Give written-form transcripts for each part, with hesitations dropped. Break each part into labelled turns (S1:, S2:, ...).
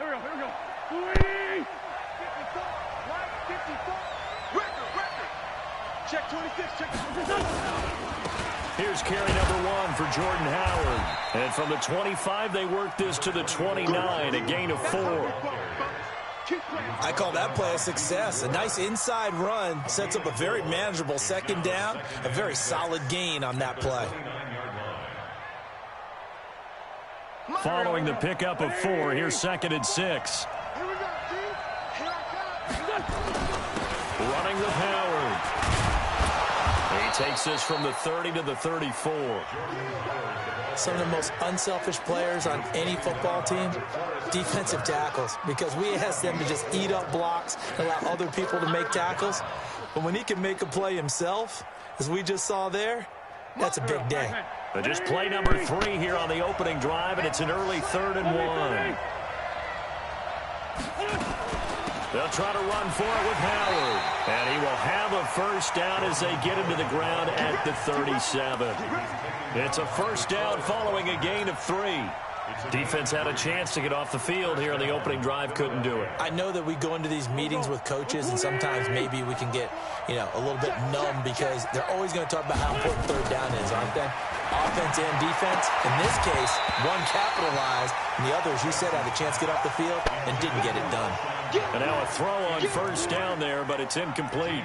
S1: Here we go. 54, right, 54. Record. Check 26, check 26.
S2: Here's carry number 1 for Jordan Howard. And from the 25, they work this to the 29, a gain of 4.
S3: I call that play a success. A nice inside run sets up a very manageable second down, a very solid gain on that play.
S2: Following the pickup of 4, here's 2nd and 6. Running with Howard. He takes this from the 30 to the 34.
S3: Some of the most unselfish players on any football team, defensive tackles, because we ask them to just eat up blocks and allow other people to make tackles. But when he can make a play himself, as we just saw there, that's a big day.
S2: But just play number 3 here on the opening drive, and it's an early 3rd and 1. They'll try to run for it with Howard. And he will have a first down as they get him to the ground at the 37. It's a first down following a gain of 3. Defense had a chance to get off the field here on the opening drive, couldn't do it.
S3: I know that we go into these meetings with coaches, and sometimes maybe we can get, a little bit numb because they're always going to talk about how important third down is, aren't they? Offense and defense. In this case, one capitalized, and the others, you said, had a chance to get off the field and didn't get it done.
S2: And now a throw on first down there, but it's incomplete.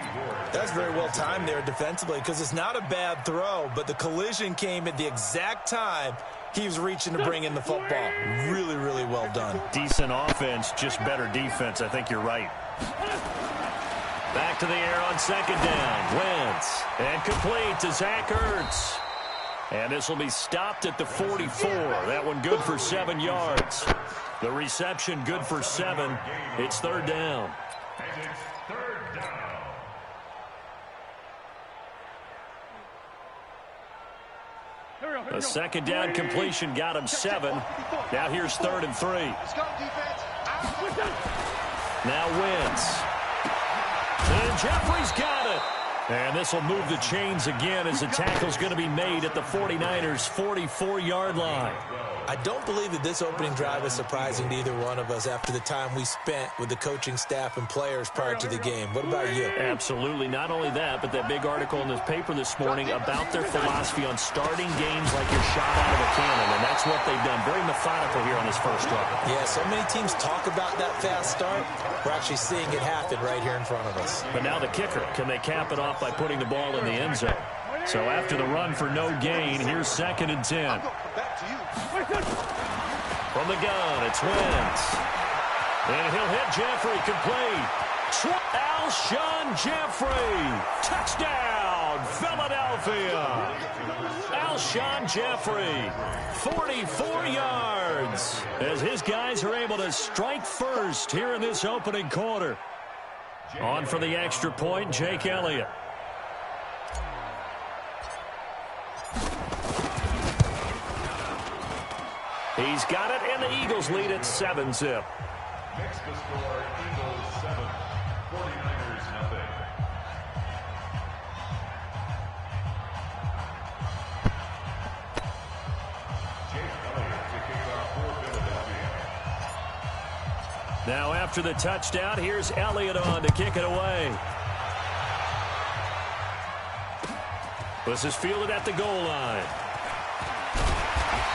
S3: That's very well timed there defensively because it's not a bad throw, but the collision came at the exact time he was reaching to bring in the football. Really, really well done.
S2: Decent offense, just better defense. I think you're right. Back to the air on 2nd down. Wentz. And complete to Zach Ertz. And this will be stopped at the 44. That one good for 7 yards. The reception good for 7. It's 3rd down. A 2nd down completion got him 7. Now here's 3rd and 3. Now Wentz. And Jeffrey's got it. And this will move the chains again as the tackle's going to be made at the 49ers' 44-yard line.
S3: I don't believe that this opening drive is surprising to either one of us after the time we spent with the coaching staff and players prior to the game. What about you?
S2: Absolutely. Not only that, but that big article in this paper this morning about their philosophy on starting games like you're shot out of a cannon, and that's what they've done. Very methodical here on this first drive.
S3: Yeah, so many teams talk about that fast start. We're actually seeing it happen right here in front of us.
S2: But now the kicker. Can they cap it off by putting the ball in the end zone? So after the run for no gain, here's 2nd and 10. From the gun, it's Wentz. And he'll hit Jeffrey, complete. Alshon Jeffrey. Touchdown, Philadelphia. Alshon Jeffrey, 44 yards. As his guys are able to strike first here in this opening quarter. On for the extra point, Jake Elliott. He's got it, and the Eagles lead at 7-zip.
S4: Next to score, Eagles 7, 49ers nothing. Jake Elliott to kick off for Philadelphia.
S2: Now after the touchdown, here's Elliott on to kick it away. This is fielded at the goal line.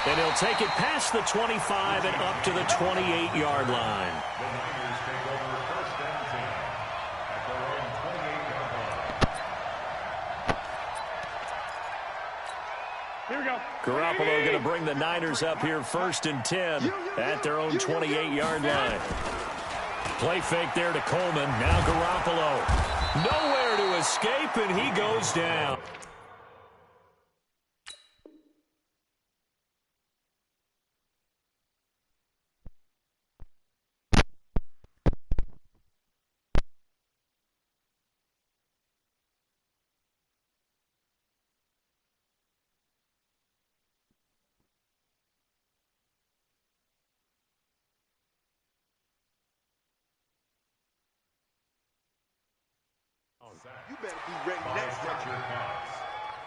S2: And he'll take it past the 25 and up to the 28-yard line.
S4: The Niners take over first and 10 at their own 28-yard line.
S1: Here we go.
S2: Garoppolo going to bring the Niners up here 1st and 10 at their own 28-yard line. Play fake there to Coleman. Now Garoppolo. Nowhere to escape, and he goes down.
S1: You better be ready next time.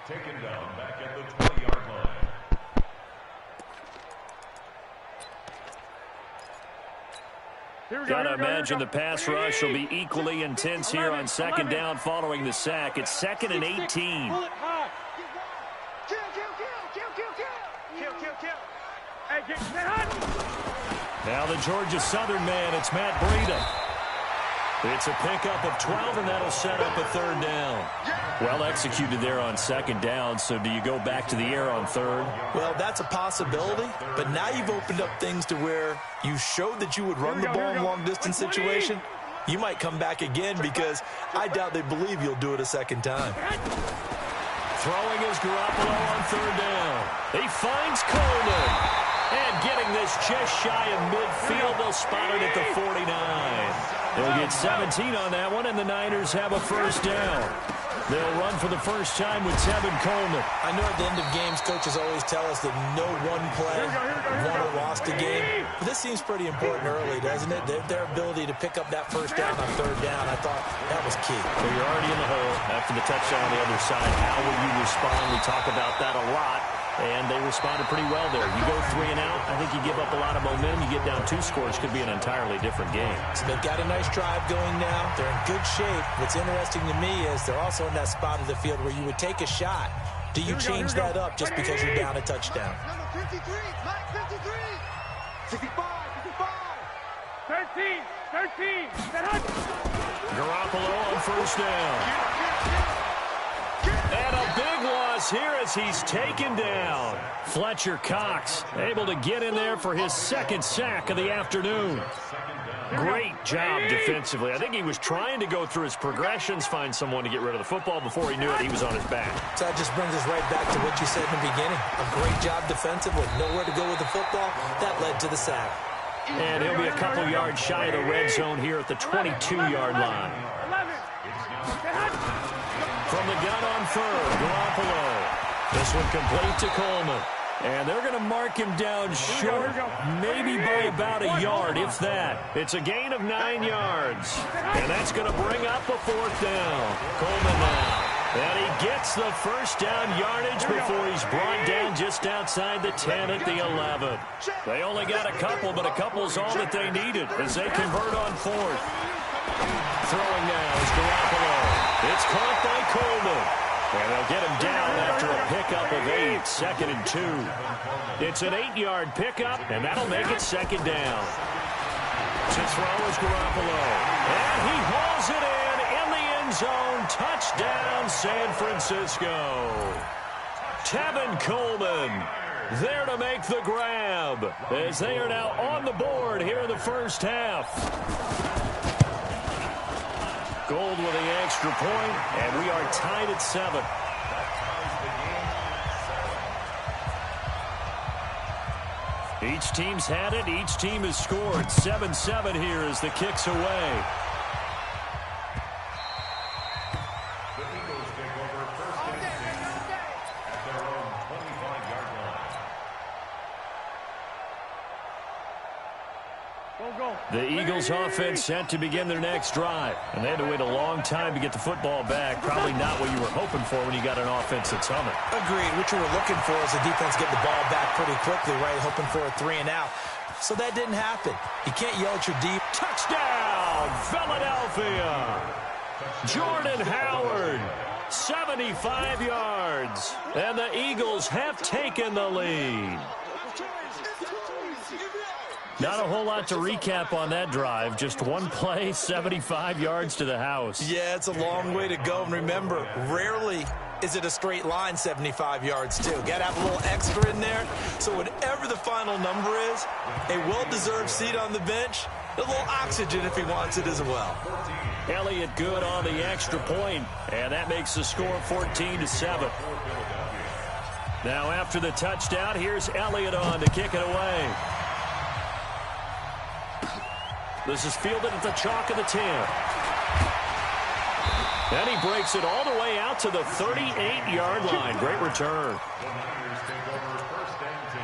S4: Taken down back at the 20-yard line.
S2: Gotta imagine the pass rush will be equally intense here on second down following the sack. It's 2nd and 18.
S1: Kill. Hey, get hot.
S2: Now the Georgia Southern man, it's Matt Breida. It's a pickup of 12, and that'll set up a 3rd down. Well executed there on 2nd down, so do you go back to the air on 3rd?
S3: Well, that's a possibility, but now you've opened up things to where you showed that you would run the ball in long-distance situation. You might come back again because I doubt they believe you'll do it a 2nd time.
S2: Throwing is Garoppolo on 3rd down. He finds Coleman. And getting this just shy of midfield, they'll spot it at the 49. They'll get 17 on that one, and the Niners have a 1st down. They'll run for the first time with Tevin Coleman.
S3: I know at the end of games, coaches always tell us that no one play won or lost a game. But this seems pretty important early, doesn't it? Their ability to pick up that 1st down on 3rd down, I thought that was key.
S2: Well, you're already in the hole after the touchdown on the other side. How will you respond? We talk about that a lot. And they responded pretty well there. You go 3 and out, I think you give up a lot of momentum. You get down 2 scores, could be an entirely different game.
S3: So they've got a nice drive going now. They're in good shape. What's interesting to me is they're also in that spot of the field where you would take a shot. Do you change that up just because you're down a touchdown?
S1: Number 53, Mike 53. 55. 13.
S2: Garoppolo on 1st down. And a big loss here as he's taken down. Fletcher Cox able to get in there for his 2nd sack of the afternoon. Great job defensively. I think he was trying to go through his progressions, find someone to get rid of the football. Before he knew it, he was on his back.
S3: So that just brings us right back to what you said in the beginning. A great job defensively. Nowhere to go with the football. That led to the sack.
S2: And he'll be a couple yards shy of the red zone here at the 22-yard line. From the gun on 3rd, Garoppolo. This one complete to Coleman. And they're going to mark him down short, maybe by about a yard, if that. It's a gain of 9 yards. And that's going to bring up a 4th down. Coleman now. And he gets the 1st down yardage before he's brought down just outside the 10 at the 11. They only got a couple, but a couple's all that they needed as they convert on 4th. Throwing now is Garoppolo. It's caught by Coleman. And they'll get him down after a pickup of 8, 2nd and 2. It's an 8-yard pickup, and that'll make it 2nd down. To throw is Garoppolo. And he hauls it in the end zone. Touchdown, San Francisco. Tevin Coleman there to make the grab as they are now on the board here in the 1st half. Gold with the extra point, and we are tied at 7. Each team's had it. Each team has scored. 7-7 here as the kick's away.
S4: The Eagles take over 1st and 10 at their own 25-yard line.
S2: The Eagles offense set to begin their next drive. And they had to wait a long time to get the football back. Probably not what you were hoping for when you got an offense that's humming.
S3: Agreed. What you were looking for is the defense get the ball back pretty quickly, right? Hoping for a 3 and out. So that didn't happen. You can't yell at your deep.
S2: Touchdown, Philadelphia. Jordan Howard, 75 yards. And the Eagles have taken the lead. Not a whole lot to recap on that drive. Just one play, 75 yards to the house.
S3: Yeah, it's a long way to go. And remember, rarely is it a straight line 75 yards, too. Got to have a little extra in there. So whatever the final number is, a well-deserved seat on the bench, a little oxygen if he wants it as well.
S2: Elliott good on the extra point, and that makes the score 14-7. Now after the touchdown, here's Elliott on to kick it away. This is fielded at the chalk of the 10. And he breaks it all the way out to the 38-yard line. Great return.
S4: The Niners take over 1st and 10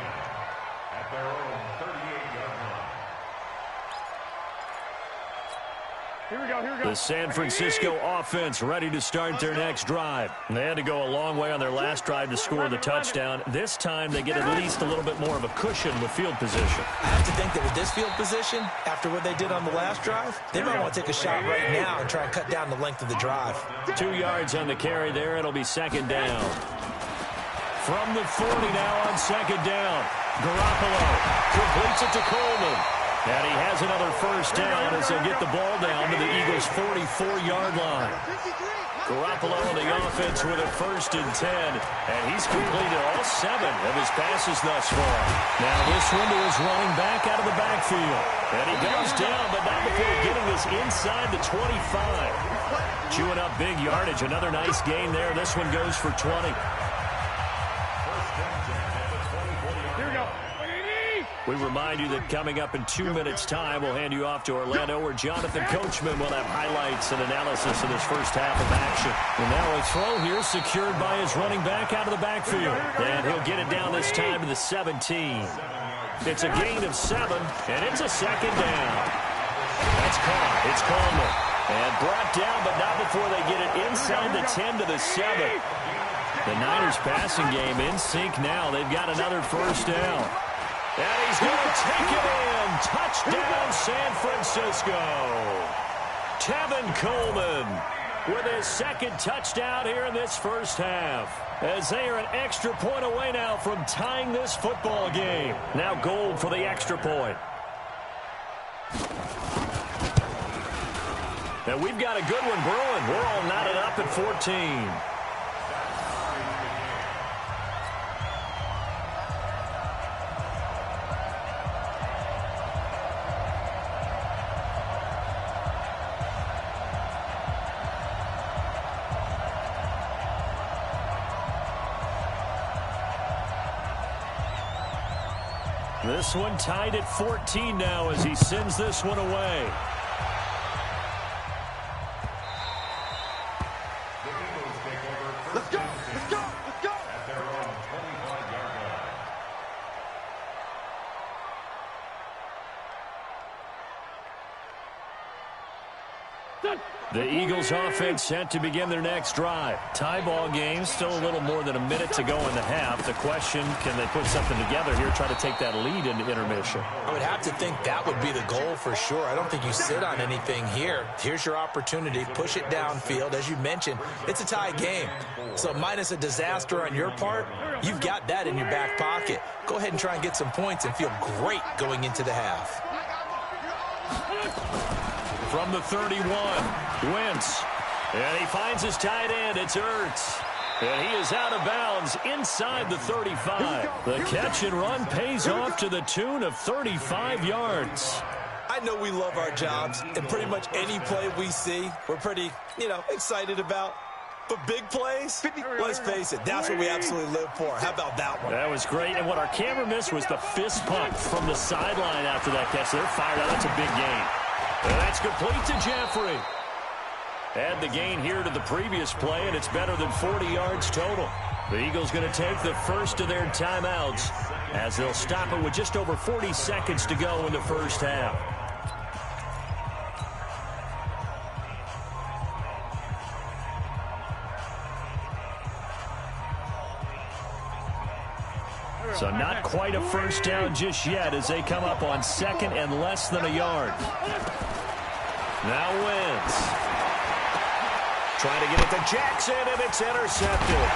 S4: at their own 38-yard line.
S2: The San Francisco offense ready to start their next drive. They had to go a long way on their last drive to score the touchdown. This time they get at least a little bit more of a cushion with field position.
S3: I have to think that with this field position, after what they did on the last drive, they might want to take a shot right now and try and cut down the length of the drive.
S2: 2 yards on the carry there. It'll be second down. From the 40 now on second down. Garoppolo completes it to Coleman. And he has another first down as they get the ball down to the Eagles' 44-yard line. Garoppolo on the offense with a 1st and 10. And he's completed all 7 of his passes thus far. Now this one to his running back out of the backfield. And he goes down, but not before getting this inside the 25. Chewing up big yardage. Another nice gain there. This one goes for 20. We remind you that coming up in 2 minutes' time, we'll hand you off to Orlando, where Jonathan Coachman will have highlights and analysis of this first half of action. And now a throw here secured by his running back out of the backfield. And he'll get it down this time to the 17. It's a gain of 7, and it's a second down. That's caught. It's Coleman. And brought down, but not before they get it inside the 10 to the 7. The Niners passing game in sync now. They've got another first down. And he's going to take it in. Touchdown, San Francisco. Tevin Coleman with his 2nd touchdown here in this first half. As they are an extra point away now from tying this football game. Now gold for the extra point. And we've got a good one brewing. We're all knotted up at 14. This one tied at 14 now as he sends this one away.
S1: Let's go! Let's go! Let's go!
S4: At their own 25-yard line.
S2: The Eagles offense set to begin their next drive. Tie ball game, still a little more than a minute to go in the half. The question, can they put something together here, try to take that lead into intermission?
S3: I would have to think that would be the goal for sure. I don't think you sit on anything here. Here's your opportunity. Push it downfield. As you mentioned, it's a tie game. So minus a disaster on your part, you've got that in your back pocket. Go ahead and try and get some points and feel great going into the half.
S2: From the 31, Wentz. And he finds his tight end. It's Ertz. And he is out of bounds inside the 35. The catch and run pays off to the tune of 35 yards.
S3: I know we love our jobs, and pretty much any play we see, we're pretty, excited about. But big plays, let's face it, that's what we absolutely live for. How about that one?
S2: That was great. And what our camera missed was the fist pump from the sideline after that catch. They're fired out. That's a big gain. And that's complete to Jeffrey. Add the gain here to the previous play, and it's better than 40 yards total. The Eagles going to take the first of their timeouts as they'll stop it with just over 40 seconds to go in the first half. So not quite a first down just yet as they come up on 2nd and less than a yard. Now Wentz. Trying to get it to Jackson, and it's intercepted.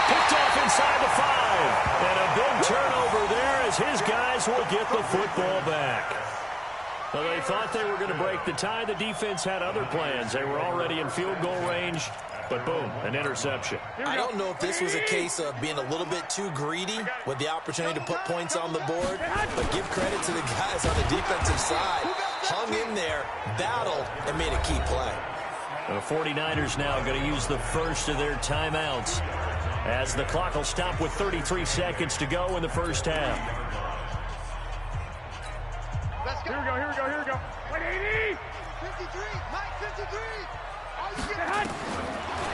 S2: Picked off inside the 5. And a big turnover there as his guys will get the football back. Well, they thought they were going to break the tie. The defense had other plans. They were already in field goal range. But boom, an interception.
S3: I don't know if this was a case of being a little bit too greedy with the opportunity to put points on the board, but give credit to the guys on the defensive side. Hung in there, battled, and made a key play.
S2: The 49ers now going to use the first of their timeouts as the clock will stop with 33 seconds to go in the first half.
S1: Let's go. Here we go. 180. 53. Mike, 53.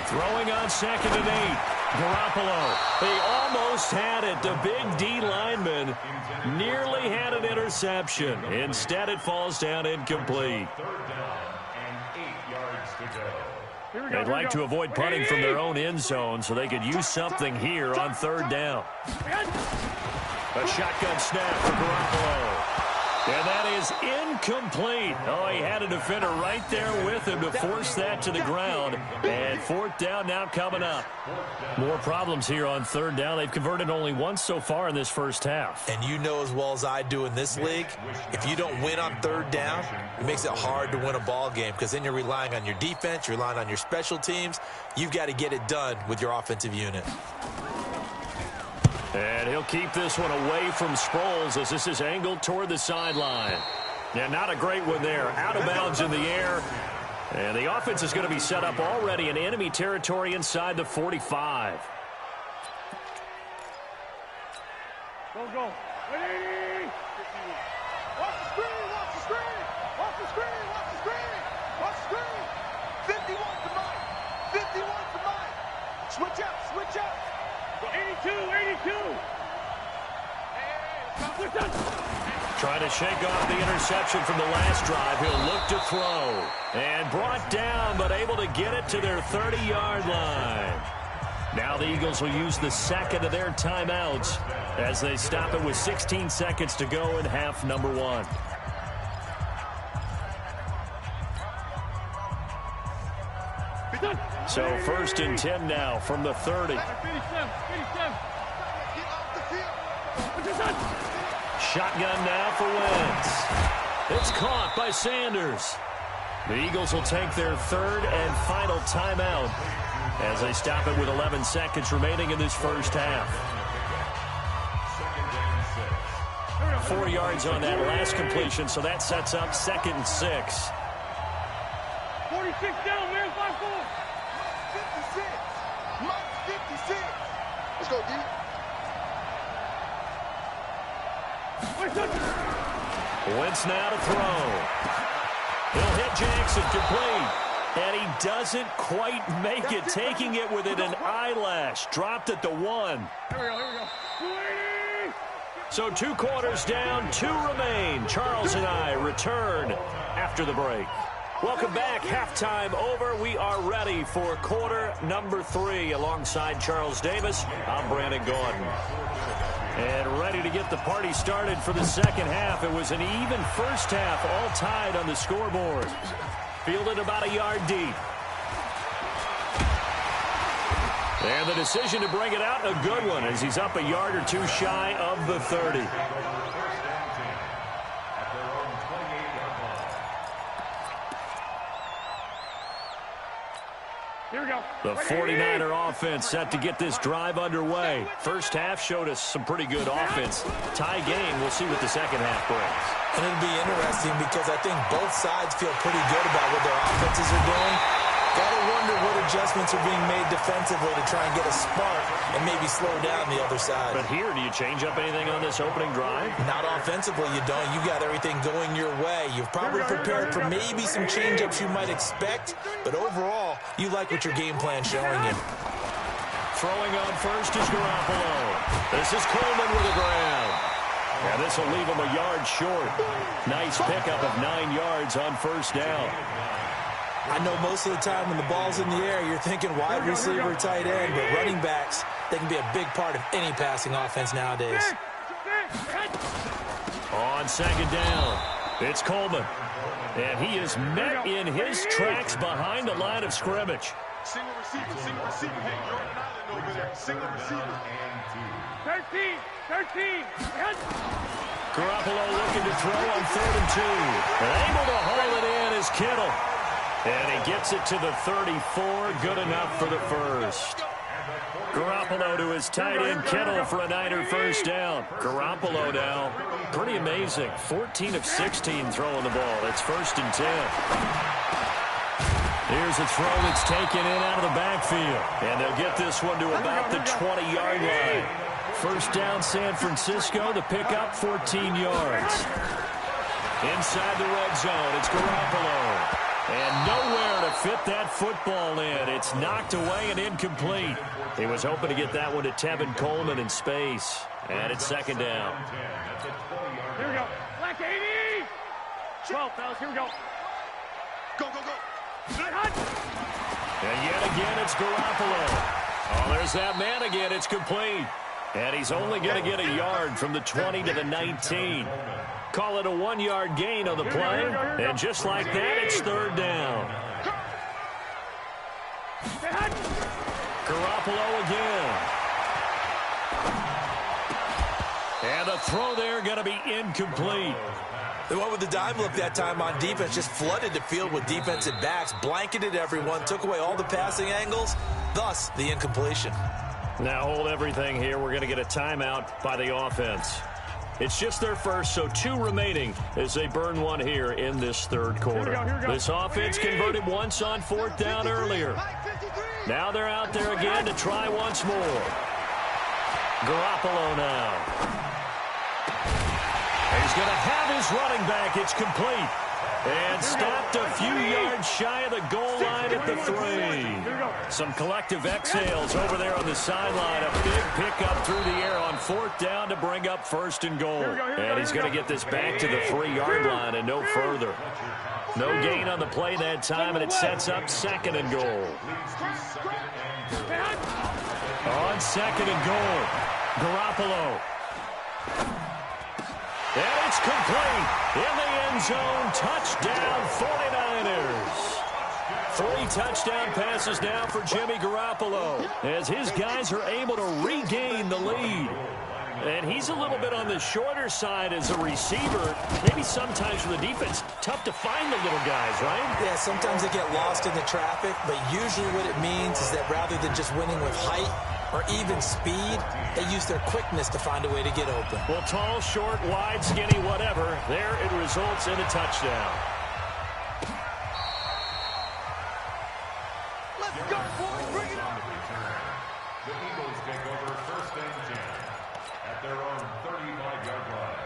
S2: Throwing on 2nd and 8. Garoppolo. He almost had it. The big D lineman nearly had an interception. Instead, it falls down incomplete.
S4: 3rd down and
S2: They'd like to avoid punting from their own end zone so they could use something here on third down. A shotgun snap for Garoppolo. And that is incomplete. Oh, he had a defender right there with him to force that to the ground. And fourth down now coming up. More problems here on third down. They've converted only once so far in this first half.
S3: And you know as well as I do in this league, if you don't win on third down, it makes it hard to win a ball game because then you're relying on your defense, you're relying on your special teams. You've got to get it done with your offensive unit.
S2: And he'll keep this one away from Sproles as this is angled toward the sideline. Yeah, not a great one there. Out of bounds in the air. And the offense is going to be set up already in enemy territory inside the 45.
S1: Go, go. 180. Watch the screen, watch the screen. Watch the screen, watch the screen. Watch the screen. 51 to Mike. 51 to Mike. Switch up, switch up. 82, 82.
S2: Trying to shake off the interception from the last drive. He'll look to throw. And brought down, but able to get it to their 30-yard line. Now the Eagles will use the second of their timeouts as they stop it with 16 seconds to go in half number one. So first and 10 now from the 30. Shotgun now for Wentz. It's caught by Sanders. The Eagles will take their third and final timeout as they stop it with 11 seconds remaining in this first half. 4 yards on that last completion, so that sets up 2nd and 6.
S1: 46 down, man, 5-4. 56. Mike 56. Let's go, D.
S2: Wentz now to throw. He'll hit Jackson complete. And he doesn't quite make it, taking it within an eyelash. Dropped at the 1.
S1: Here we go, here we go.
S2: So 2 quarters down, 2 remain. Charles and I return after the break. Welcome back. Halftime over. We are ready for quarter number 3. Alongside Charles Davis, I'm Brandon Gordon. And ready to get the party started for the second half. It was an even first half, all tied on the scoreboard. Fielded about a yard deep. And the decision to bring it out, a good one, as he's up a yard or 2 shy of the 30.
S1: Here we go.
S2: The 49er offense set to get this drive underway. First half showed us some pretty good offense. Tie game, we'll see what the second half brings.
S3: And it'll be interesting because I think both sides feel pretty good about what their offenses are doing. Gotta wonder what adjustments are being made defensively to try and get a spark and maybe slow down the other side.
S2: But here, do you change up anything on this opening drive?
S3: Not offensively, you don't. You got everything going your way. You've probably prepared for maybe some change-ups you might expect, but overall, you like what your game plan's showing you.
S2: Throwing on first is Garoppolo. This is Coleman with a grab. And this will leave him a yard short. Nice pickup of 9 yards on first down.
S3: I know most of the time when the ball's in the air, you're thinking wide receiver, tight end, but running backs, they can be a big part of any passing offense nowadays.
S2: On second down, it's Coleman. And he is met in his tracks behind the line of scrimmage.
S1: Single receiver, single receiver. Hey, you're on an island over there. Single receiver. 13, 13.
S2: Garoppolo looking to throw on 3rd and 2. And able to haul it in is Kittle. And he gets it to the 34. Good enough for the first. Garoppolo to his tight end Kittle for a Niner first down. Garoppolo now, pretty amazing. 14 of 16 throwing the ball. It's 1st and 10. Here's a throw that's taken in out of the backfield. And they'll get this one to about the 20-yard line. First down, San Francisco. The pickup, 14 yards. Inside the red zone, it's Garoppolo. And nowhere to fit that football in. It's knocked away and incomplete. He was hoping to get that one to Tevin Coleman in space. And it's 2nd down.
S1: Here we go. Black 80. 12, fellas. Here we go. Go, go, go.
S2: And yet again, it's Garoppolo. Oh, there's that man again. It's complete. And he's only going to get a yard from the 20 to the 19. Call it a 1-yard gain on the play. And just like that, it's third down. Garoppolo again. And the throw there going to be incomplete.
S3: They went with the dime look that time on defense, just flooded the field with defensive backs, blanketed everyone, took away all the passing angles, thus the incompletion.
S2: Now hold everything here. We're going to get a timeout by the offense. It's just their first, so 2 remaining as they burn one here in this third quarter.
S1: Here we go.
S2: This offense converted once on 4th down earlier. Now they're out there again to try once more. Garoppolo now. He's going to have his running back. It's complete. And stopped a few yards shy of the goal line at the 3. Some collective exhales over there on the sideline. A big pickup through the air on 4th down to bring up 1st and goal. And he's going to get this back to the 3-yard line and no further. No gain on the play that time, and it sets up 2nd and goal. On 2nd and goal, Garoppolo. And it's complete in the end zone. Touchdown, 49ers. 3 touchdown passes now for Jimmy Garoppolo as his guys are able to regain the lead. And he's a little bit on the shorter side as a receiver. Maybe sometimes for the defense, tough to find the little guys, right?
S3: Yeah, sometimes they get lost in the traffic, but usually what it means is that rather than just winning with height or even speed, they use their quickness to find a way to get open.
S2: Well, tall, short, wide, skinny, whatever, there it results in a touchdown.
S1: Let's go, boys. Bring it on.
S4: The Eagles take over 1st and 10 at their own 35-yard line.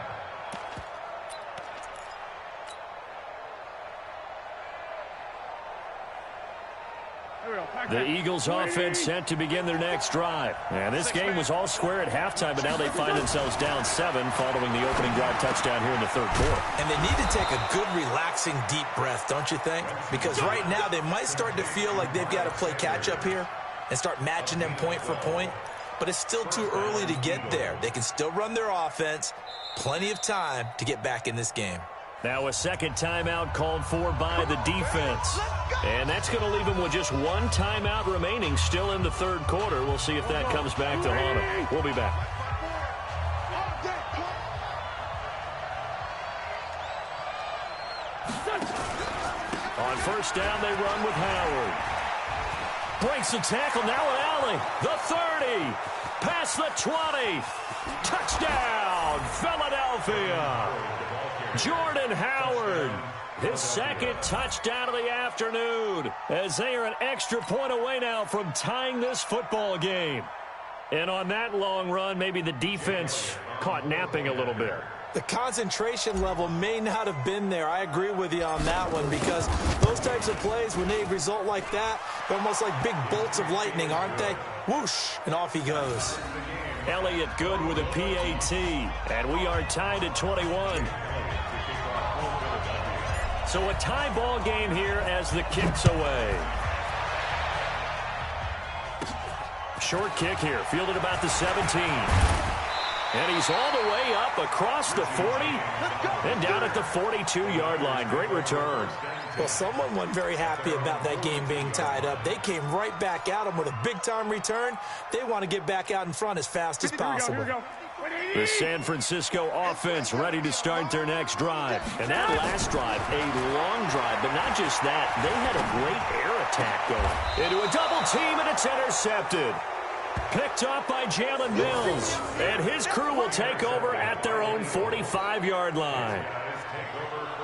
S2: The Eagles offense set to begin their next drive. And this game was all square at halftime, but now they find themselves down 7 following the opening drive touchdown here in the 3rd quarter.
S3: And they need to take a good, relaxing, deep breath, don't you think? Because right now they might start to feel like they've got to play catch-up here and start matching them point for point. But it's still too early to get there. They can still run their offense. Plenty of time to get back in this game.
S2: Now a second timeout called for by the defense. And that's going to leave them with just 1 timeout remaining still in the 3rd quarter. We'll see if that comes back to haunt them. We'll be back. On 1st down, they run with Howard. Breaks the tackle, now with Alley. The 30. Past the 20. Touchdown, Philadelphia. Jordan Howard, his 2nd touchdown of the afternoon, as they are an extra point away now from tying this football game. And on that long run, maybe the defense caught napping a little bit.
S3: The concentration level may not have been there. I agree with you on that one, because those types of plays, when they result like that, they're almost like big bolts of lightning, aren't they? Whoosh, and off he goes.
S2: Elliott good with a PAT, and we are tied at 21. So a tie ball game here as the kick's away. Short kick here, fielded about the 17. And he's all the way up across the 40 and down at the 42-yard line. Great return.
S3: Well, someone wasn't very happy about that game being tied up. They came right back at him with a big-time return. They want to get back out in front as fast as possible.
S2: The San Francisco offense ready to start their next drive. And that last drive, a long drive, but not just that. They had a great air attack going. Into a double team, and it's intercepted. Picked up by Jalen Mills. And his crew will take over at their own 45-yard line.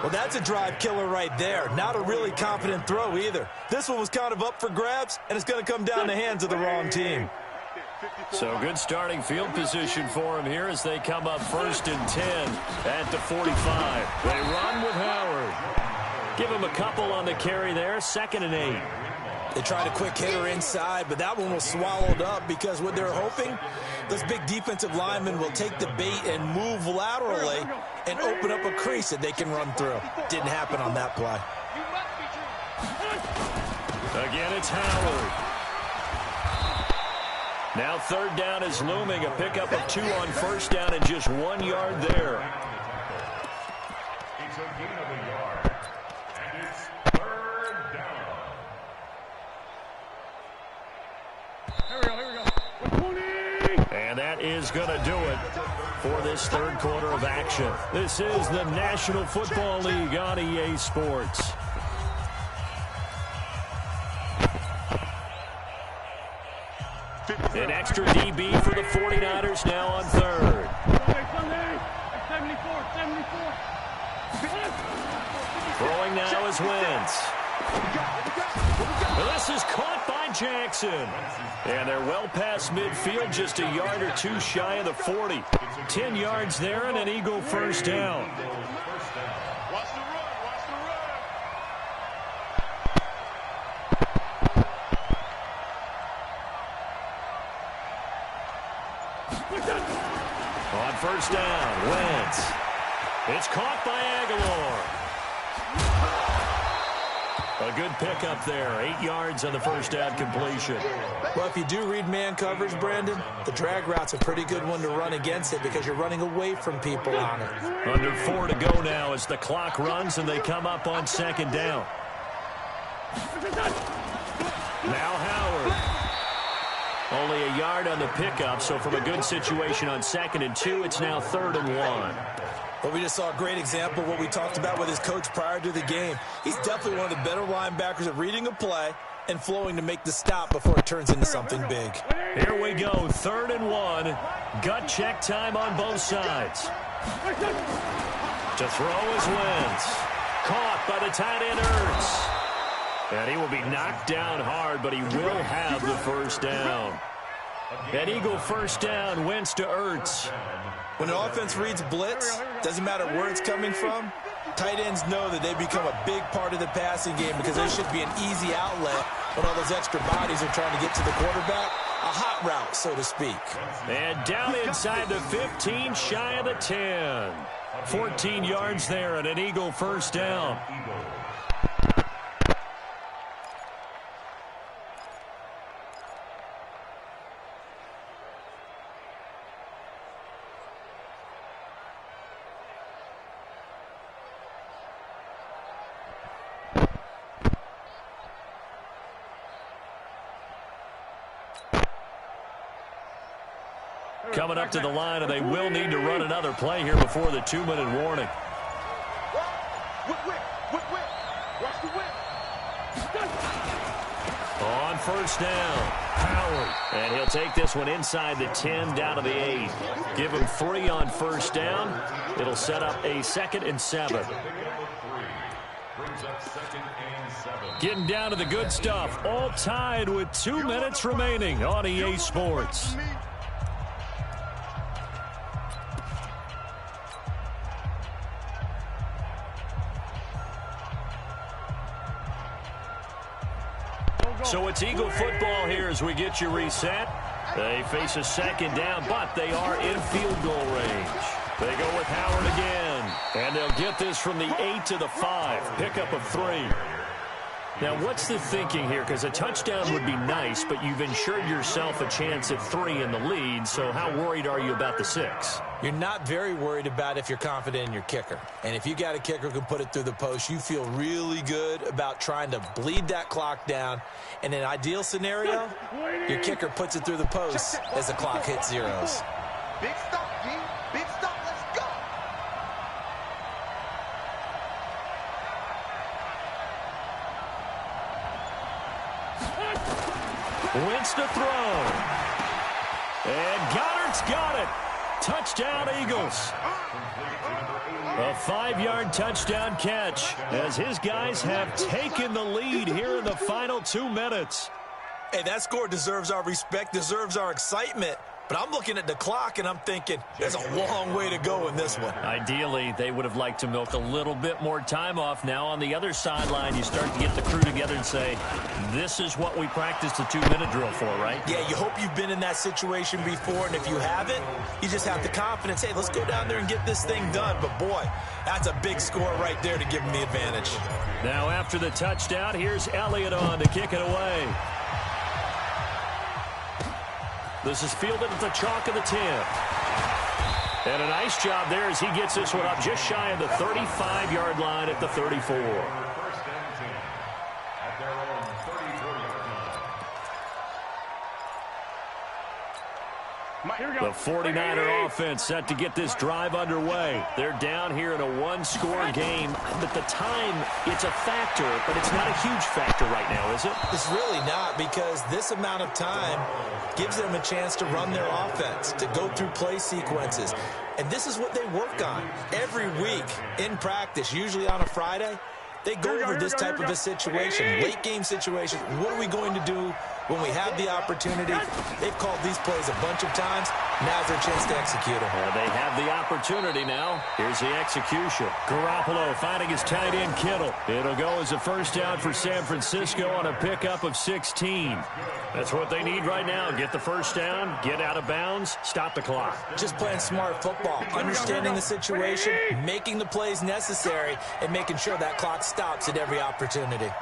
S3: Well, that's a drive killer right there. Not a really confident throw either. This one was kind of up for grabs, and it's going to come down the hands of the wrong team.
S2: So good starting field position for him here as they come up 1st and 10 at the 45. They run with Howard. Give him a couple on the carry there, 2nd and 8.
S3: They tried a quick hitter inside, but that one was swallowed up because what they're hoping, those big defensive linemen will take the bait and move laterally and open up a crease that they can run through. Didn't happen on that play.
S2: Again, it's Howard. Now third down is looming. A pickup of 2 on first down and just 1 yard there.
S4: It's a gain of a yard. And it's third down.
S1: Here we go.
S2: And that is going to do it for this third quarter of action. This is the National Football League on EA Sports. An extra DB for the 49ers now on third.
S1: Sunday. 74.
S2: Throwing now is Wentz. This is caught by Jackson. And they're well past midfield, just a yard or 2 shy of the 40. 10 yards there and an Eagle first down.
S1: Watch the run.
S2: On first down, Wentz. It's caught by Aguilar. A good pickup there. 8 yards on the first down completion.
S3: Well, if you do read man coverage, Brandon, the drag route's a pretty good one to run against it because you're running away from people on it.
S2: Under 4 to go now as the clock runs and they come up on second down. Now Howard. Only a yard on the pickup, so from a good situation on 2nd and 2, it's now 3rd and 1.
S3: But we just saw a great example of what we talked about with his coach prior to the game. He's definitely one of the better linebackers at reading a play and flowing to make the stop before it turns into something big.
S2: Here we go, 3rd and 1. Gut check time on both sides. To throw is Wentz. Caught by the tight end Ertz. And he will be knocked down hard, but he will have the first down. An Eagle first down, Wentz to Ertz.
S3: When an offense reads blitz, doesn't matter where it's coming from, tight ends know that they become a big part of the passing game because they should be an easy outlet when all those extra bodies are trying to get to the quarterback. A hot route, so to speak.
S2: And down inside the 15, shy of the 10. 14 yards there and an Eagle first down. Coming up to the line, and they will need to run another play here before the 2-minute warning.
S1: Watch the whip.
S2: On first down, Howard. And he'll take this one inside the 10, down to the 8. Give him 3 on first down. It'll set up a 2nd and 7. Getting down to the good stuff. All tied with 2 minutes remaining on EA Sports. So it's Eagle football here as we get you reset. They face a 2nd down, but they are in field goal range. They go with Howard again, and they'll get this from the 8 to the 5. Pickup of 3. Now, what's the thinking here? Because a touchdown would be nice, but you've ensured yourself a chance at 3 in the lead, so how worried are you about the 6?
S3: You're not very worried about if you're confident in your kicker. And if you got a kicker who can put it through the post, you feel really good about trying to bleed that clock down. In an ideal scenario, your kicker puts it through the post as the clock hits zeros.
S1: Big stop, G. Big stop. Let's go.
S2: Wentz to throw. And Goddard's got it. Touchdown, Eagles. A 5-yard touchdown catch as his guys have taken the lead here in the final 2 minutes.
S3: Hey, that score deserves our respect, deserves our excitement. But I'm looking at the clock, and I'm thinking there's a long way to go in this one.
S2: Ideally, they would have liked to milk a little bit more time off. Now on the other sideline, you start to get the crew together and say, this is what we practiced the 2-minute drill for, right?
S3: Yeah, you hope you've been in that situation before, and if you haven't, you just have the confidence, hey, let's go down there and get this thing done. But, boy, that's a big score right there to give them the advantage.
S2: Now after the touchdown, here's Elliott on to kick it away. This is fielded at the chalk of the 10. And a nice job there as he gets this one up just shy of the 35-yard line at the 34.
S4: First and 10 at their own 34-yard line.
S2: The 49er offense set to get this drive underway. They're down here in a one-score game. At the time, it's a factor, but it's not a huge factor right now, is it?
S3: It's really not, because this amount of time gives them a chance to run their offense, to go through play sequences. And this is what they work on every week in practice, usually on a Friday. They go over this type of a situation, late game situation. What are we going to do when we have the opportunity? They've called these plays a bunch of times. Now's their chance to execute them.
S2: They have the opportunity now. Here's the execution. Garoppolo finding his tight end Kittle. It'll go as a first down for San Francisco on a pickup of 16. That's what they need right now. Get the first down, get out of bounds, stop the clock.
S3: Just playing smart football, understanding the situation, making the plays necessary, and making sure that clock stops at every opportunity.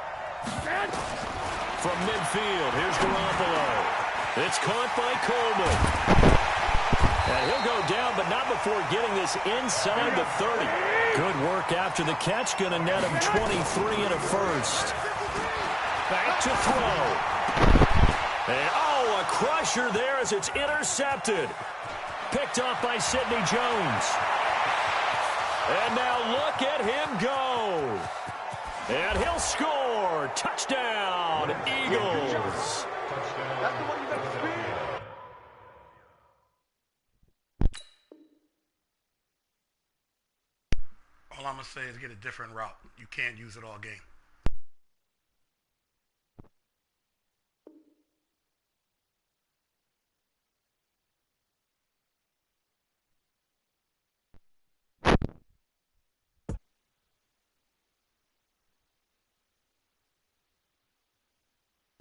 S2: From midfield, here's Garoppolo. It's caught by Coleman. And he'll go down, but not before getting this inside the 30. Good work after the catch. Going to net him 23 and a first. Back to throw. And, oh, a crusher there as it's intercepted. Picked off by Sidney Jones. And now look at him go. And he'll score. Touchdown, Eagles.
S1: That's the one you got to speed.
S5: All I'm going to say is get a different route. You can't use it all game.